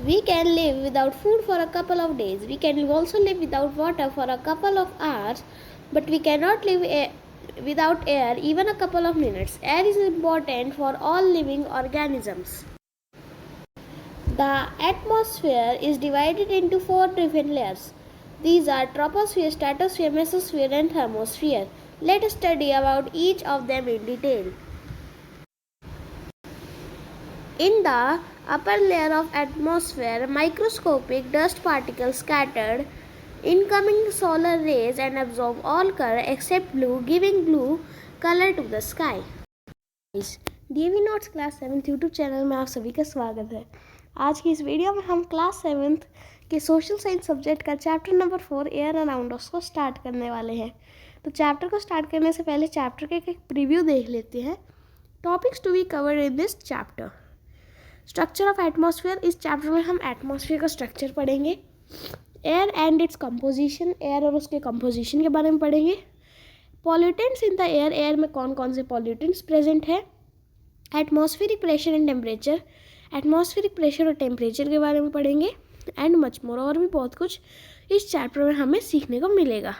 We can live without food for a couple of days. We can also live without water for a couple of hours, but we cannot live without air even a couple of minutes. Air is important for all living organisms. The atmosphere is divided into 4 different layers. These are troposphere, stratosphere, mesosphere, and thermosphere. Let us study about each of them in detail. In the upper layer of atmosphere, microscopic dust particles scattered incoming solar rays and absorb all color except blue, giving blue color to the sky. DV notes class 7th YouTube channel में आप सभी का स्वागत है। आज की इस video में हम क्लास 7th के सोशल साइंस सब्जेक्ट का chapter number 4 air around us को स्टार्ट करने वाले हैं। तो चैप्टर को स्टार्ट करने से पहले चैप्टर के एक प्रीव्यू देख लेते हैं। Topics to be covered in this chapter. Structure of atmosphere, इस चैप्टर में हम एटमॉस्फेयर का स्ट्रक्चर पढ़ेंगे। Air and its composition, air और उसके कंपोजिशन के बारे में पढ़ेंगे। Pollutants in the air, air में कौन कौन से पॉल्यूटेंट्स प्रेजेंट है। Atmospheric pressure and temperature, atmospheric pressure और टेम्परेचर के बारे में पढ़ेंगे। एंड मच मोर, और भी बहुत कुछ इस चैप्टर में हमें सीखने को मिलेगा।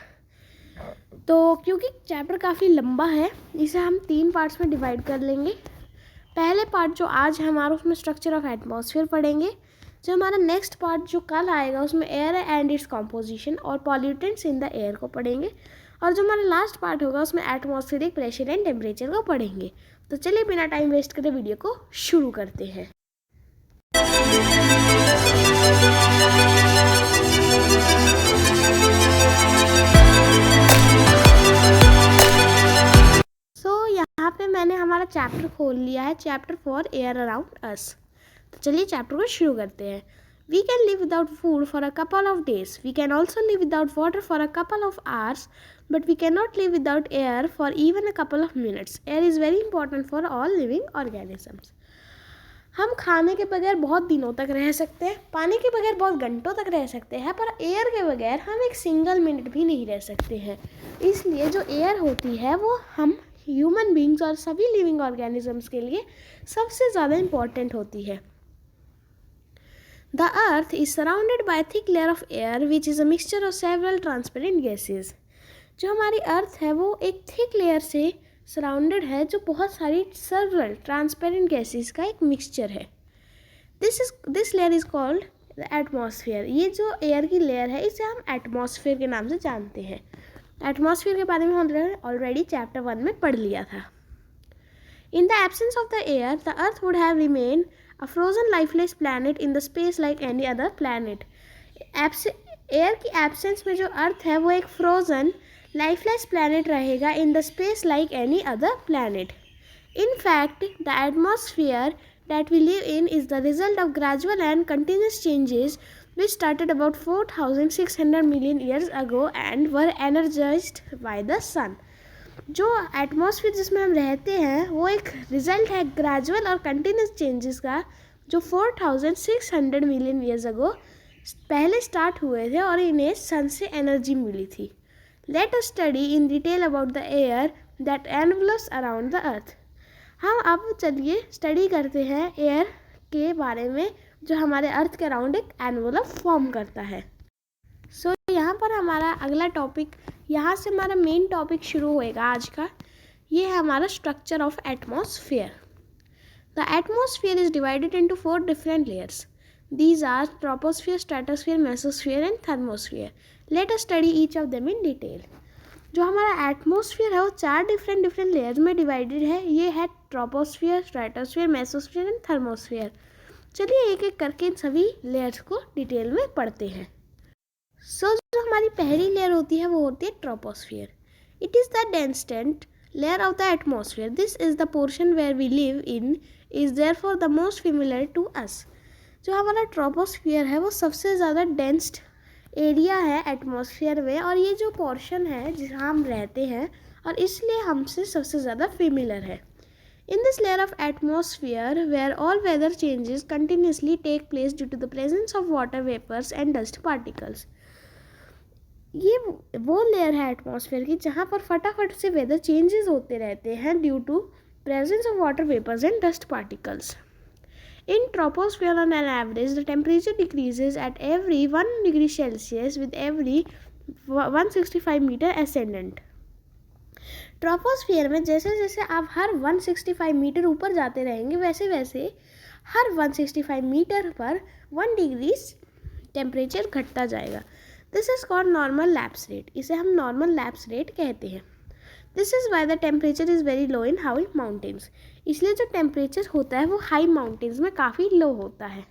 तो क्योंकि चैप्टर काफ़ी लंबा है, इसे हम 3 पार्ट्स में डिवाइड कर लेंगे। पहले पार्ट जो आज है हमारा, उसमें स्ट्रक्चर ऑफ एटमॉस्फेयर पढ़ेंगे। जो हमारा नेक्स्ट पार्ट जो कल आएगा, उसमें एयर एंड इट्स कॉम्पोजिशन और पॉल्यूटेंट्स इन द एयर को पढ़ेंगे। और जो हमारा लास्ट पार्ट होगा, उसमें एटमॉस्फेरिक प्रेशर एंड टेम्परेचर को पढ़ेंगे। तो चलिए बिना टाइम वेस्ट करे वीडियो को शुरू करते हैं। यहाँ पे मैंने हमारा चैप्टर खोल लिया है, चैप्टर 4 एयर अराउंड अस। तो चलिए चैप्टर को शुरू करते हैं। We can live without food for a couple of days. We can also live without water for a couple of hours, but we can not live without air for even a couple of minutes. Air is very important for all living organisms. हम खाने के बगैर बहुत दिनों तक रह सकते हैं, पानी के बगैर बहुत घंटों तक रह सकते हैं, पर एयर के बगैर हम एक सिंगल मिनट भी नहीं रह सकते हैं। इसलिए जो एयर होती है वो हम ह्यूमन बींग्स और सभी लिविंग ऑर्गेनिजम्स के लिए सबसे ज़्यादा इम्पॉर्टेंट होती है। The earth is surrounded by thick layer of air which is a mixture of several transparent gases. जो हमारी अर्थ है वो एक थिक लेयर से सराउंडेड है, जो बहुत सारी सेवरल ट्रांसपेरेंट गैसेज का एक मिक्सचर है। This layer is called the atmosphere. ये जो एयर की लेयर है, इसे हम एटमॉस्फेयर के नाम से जानते हैं। एटमॉस्फेयर के बारे में हमने ऑलरेडी चैप्टर 1 में पढ़ लिया था। In the absence of the air, the earth would have remain a frozen lifeless planet in the space like any other planet. Air की एब्सेंस में जो अर्थ है वो एक फ्रोजन लाइफलेस प्लैनेट रहेगा in the space like any other planet. In fact, the atmosphere that we live in is the result of gradual and continuous changes which started about 4,600 million years ago and were energized by the sun. जो atmosphere जिसमें हम रहते हैं वो एक result है gradual और continuous changes का, जो 4,600 मिलियन ईयर्स अगो पहले स्टार्ट हुए थे और इन्हें सन से एनर्जी मिली थी। Late us study in detail about the air that envelopes around the earth. हम अब चलिए स्टडी करते हैं एयर के बारे में, जो हमारे अर्थ के अराउंड एक एनवलप फॉर्म करता है। सो यहाँ पर हमारा अगला टॉपिक, यहाँ से हमारा मेन टॉपिक शुरू होएगा आज का। ये है हमारा structure of atmosphere. The atmosphere is divided into 4 different layers. These are troposphere, stratosphere, mesosphere and thermosphere. Let us study each of them in detail. जो हमारा एटमॉस्फेयर है वो 4 डिफरेंट लेयर्स में डिवाइडेड है। ये है troposphere, stratosphere, mesosphere and thermosphere. चलिए एक एक करके इन सभी लेयर्स को डिटेल में पढ़ते हैं। सो जो हमारी पहली लेयर होती है वो होती है troposphere. It is the densest layer of the atmosphere. This is the portion where we live in, is therefore the most familiar to us. जो हमारा ट्रोपोस्फेयर है वो सबसे ज़्यादा डेंस्ड एरिया है एटमॉस्फेयर में, और ये जो पोर्शन है जहाँ हम रहते हैं और इसलिए हमसे सबसे ज़्यादा फेमिलियर है। In this layer of atmosphere where all weather changes continuously take place due to the presence of water vapours and dust particles. ये वो लेयर है एटमॉस्फेयर की जहाँ पर फटाफट से वेदर चेंजेस होते रहते हैं due to presence of water vapours and dust particles. In troposphere, on an average, the temperature decreases at every 1 degree Celsius with every 165 metre ascendant. Troposphere में जैसे जैसे आप हर 165 मीटर ऊपर जाते रहेंगे वैसे वैसे हर 165 मीटर पर 1 डिग्री टेम्परेचर घटता जाएगा. This is called normal lapse rate. इसे हम नॉर्मल लैप्स रेट कहते हैं. This is why the temperature is very low in high mountains. इसलिए जो टेम्परेचर होता है वो हाई माउंटेन्स में काफ़ी लो होता है.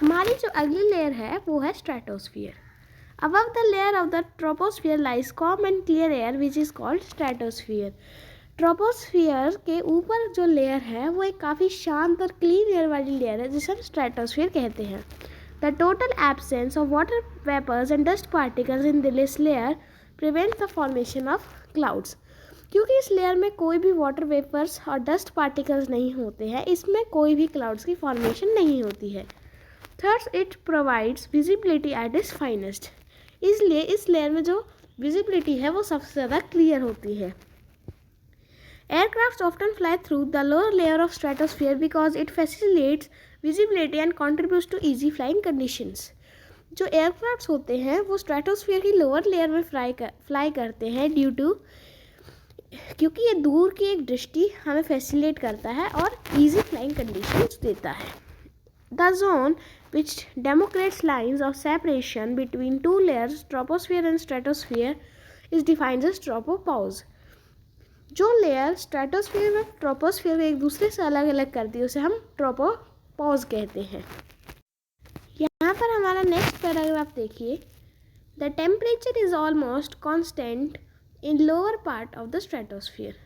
हमारी जो अगली लेयर है वो है stratosphere. Above the layer of the troposphere lies com and clear air which is called stratosphere. Troposphere के ऊपर जो लेयर है वो एक काफ़ी शांत और क्लीन एयर वाली लेयर है जिसे हम स्ट्रेटोस्फियर कहते हैं. The total absence of water vapours and dust particles in this layer prevents the formation of clouds. क्योंकि इस लेयर में कोई भी वाटर वेपर्स और डस्ट पार्टिकल्स नहीं होते हैं, इसमें कोई भी क्लाउड्स की फॉर्मेशन नहीं होती है. Third, it provides visibility at its finest. इसलिए इस लेयर में जो विजिबिलिटी है वो सबसे ज़्यादा क्लियर होती है. Aircraft often fly through the lower layer of stratosphere because it facilitates visibility and contributes to easy flying conditions. जो एयरक्राफ्ट्स होते हैं वो स्ट्रेटोस्फियर की लोअर लेयर में फ्लाई करते हैं क्योंकि ये दूर की एक दृष्टि हमें फैसिलिटेट करता है और इजी फ्लाइंग कंडीशंस देता है. The zone which demarcates lines of separation between two layers, troposphere and stratosphere, is defined as tropopause. जो लेयर स्ट्रेटोस्फियर और ट्रोपोस्फियर को एक दूसरे से अलग अलग करती है उसे हम ट्रोपोपॉज कहते हैं. यहाँ पर हमारा नेक्स्ट पैराग्राफ देखिए. The temperature is almost constant in lower part of the stratosphere.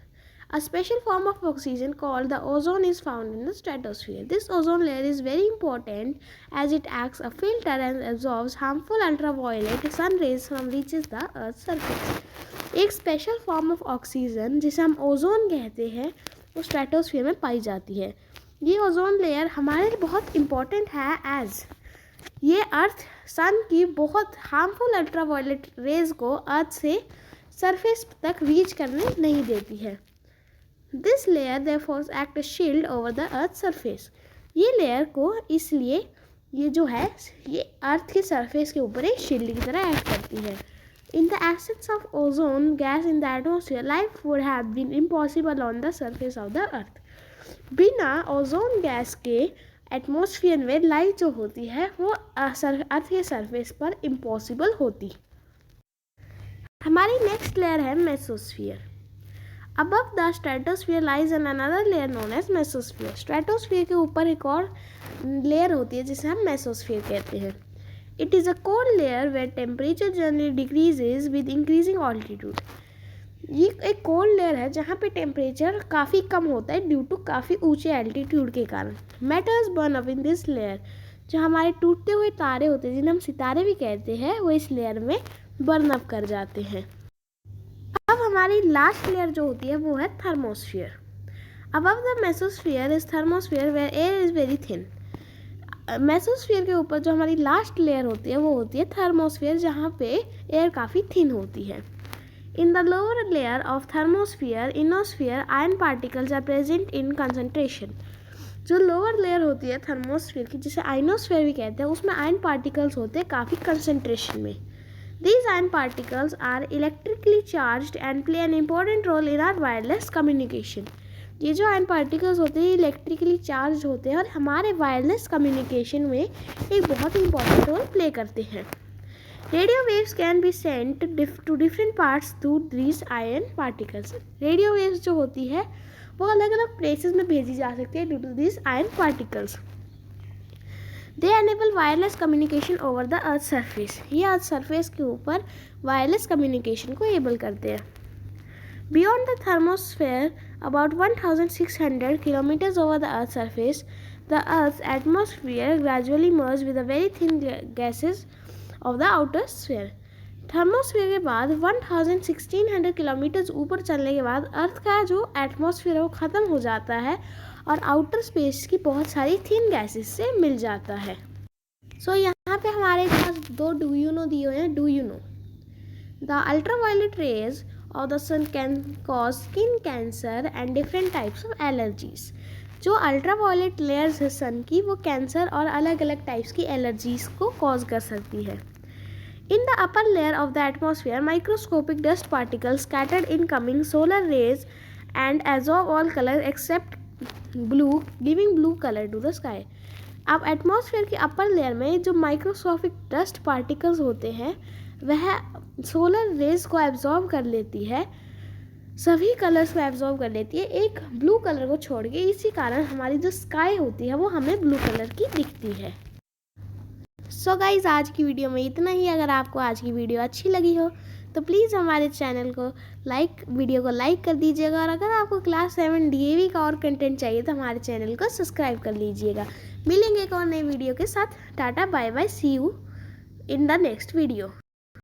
A special form of oxygen called the ozone is found in the stratosphere. This ozone layer is very important as it acts a filter and absorbs harmful ultraviolet sun rays from reaches the earth's surface. एक special form of oxygen जिसे हम ozone कहते हैं वो stratosphere में पाई जाती है. ये ओजोन लेयर हमारे लिए बहुत इम्पॉर्टेंट है एज ये अर्थ सन की बहुत हार्मफुल अल्ट्रावायलेट रेज को अर्थ से सरफेस तक रीच करने नहीं देती है. This layer therefore act as shield over the earth surface. ये लेयर को इसलिए ये जो है ये अर्थ के सरफेस के ऊपर एक शील्ड की तरह एक्ट करती है. In the absence of ozone gas in the atmosphere, life would have been impossible on the surface of the earth. बिना ओजोन गैस के एटमॉस्फेयर में लाइफ जो होती है वो अर्थ के सरफेस पर इम्पॉसिबल होती. हमारी नेक्स्ट लेयर है mesosphere. Above the stratosphere lies another layer known as mesosphere. Stratosphere के ऊपर एक और लेयर होती है जिसे हम मेसोस्फियर कहते हैं. It is a cold layer where temperature generally decreases with increasing altitude. ये एक कोल्ड लेयर है जहाँ पे टेम्परेचर काफ़ी कम होता है ड्यू टू काफ़ी ऊंचे एल्टीट्यूड के कारण. Metals burn up in this layer. जो हमारे टूटते हुए तारे होते हैं जिन्हें हम सितारे भी कहते हैं वो इस लेयर में बर्न अप कर जाते हैं. अब हमारी लास्ट लेयर जो होती है वो है thermosphere. Above the mesosphere is thermosphere where air is very thin. Mesosphere के ऊपर जो हमारी लास्ट लेयर होती है वो होती है थर्मोस्फियर जहाँ पे एयर काफ़ी थिन होती है. In the lower layer of thermosphere ionosphere iron particles are present in concentration. जो लोअर लेयर होती है थर्मोस्फियर की जिसे आइनोस्फियर भी कहते हैं उसमें आयरन पार्टिकल्स होते हैं काफ़ी कंसनट्रेशन में. These iron particles are electrically charged and play an important role in our wireless communication. ये जो आयरन पार्टिकल्स होते हैं इलेक्ट्रिकली चार्ज होते हैं और हमारे वायरलेस कम्युनिकेशन में एक बहुत ही इंपॉर्टेंट रोल प्ले करते हैं. Radio waves can be sent to different parts through these iron particles. Radio waves जो होती है वो अलग अलग प्लेसेस में भेजी जा सकती है due to these iron particles. They enable wireless communication over the earth surface. ये अर्थ सरफेस के ऊपर वायरलेस कम्युनिकेशन को एबल करते हैं. Beyond the thermosphere about 1600 kilometres over the earth surface the earth atmosphere gradually merge with the very thin gases of the outer sphere. Thermosphere के बाद 1600 kilometres ऊपर चलने के बाद अर्थ का जो एटमॉस्फेयर है वो ख़त्म हो जाता है और आउटर स्पेस की बहुत सारी थिन गैसेस से मिल जाता है. सो यहाँ पे हमारे पास दो डू यू नो दिए हुए हैं. Do you know the ultraviolet rays of the sun can cause skin cancer and different types of allergies. जो अल्ट्रावायलेट लेयर्स है सन की, वो कैंसर और अलग अलग टाइप्स की एलर्जीज को कॉज कर सकती है। In the upper layer of the atmosphere, microscopic dust particles scattered incoming solar rays and absorb all color except blue, giving blue color to the sky. अब एटमॉस्फेयर की अपर लेयर में जो microscopic dust particles होते हैं वह solar raise को absorb कर लेती है, सभी कलर्स को एब्जॉर्ब कर लेती है, एक ब्लू कलर को छोड़ के। इसी कारण हमारी जो स्काई होती है वो हमें ब्लू कलर की दिखती है। सो गाइज, आज की वीडियो में इतना ही। अगर आपको आज की वीडियो अच्छी लगी हो तो प्लीज़ हमारे चैनल को वीडियो को लाइक कर दीजिएगा, और अगर आपको क्लास 7 DAV का और कंटेंट चाहिए तो हमारे चैनल को सब्सक्राइब कर लीजिएगा। मिलेंगे एक और नई वीडियो के साथ। Tata bye bye, see you in the next video.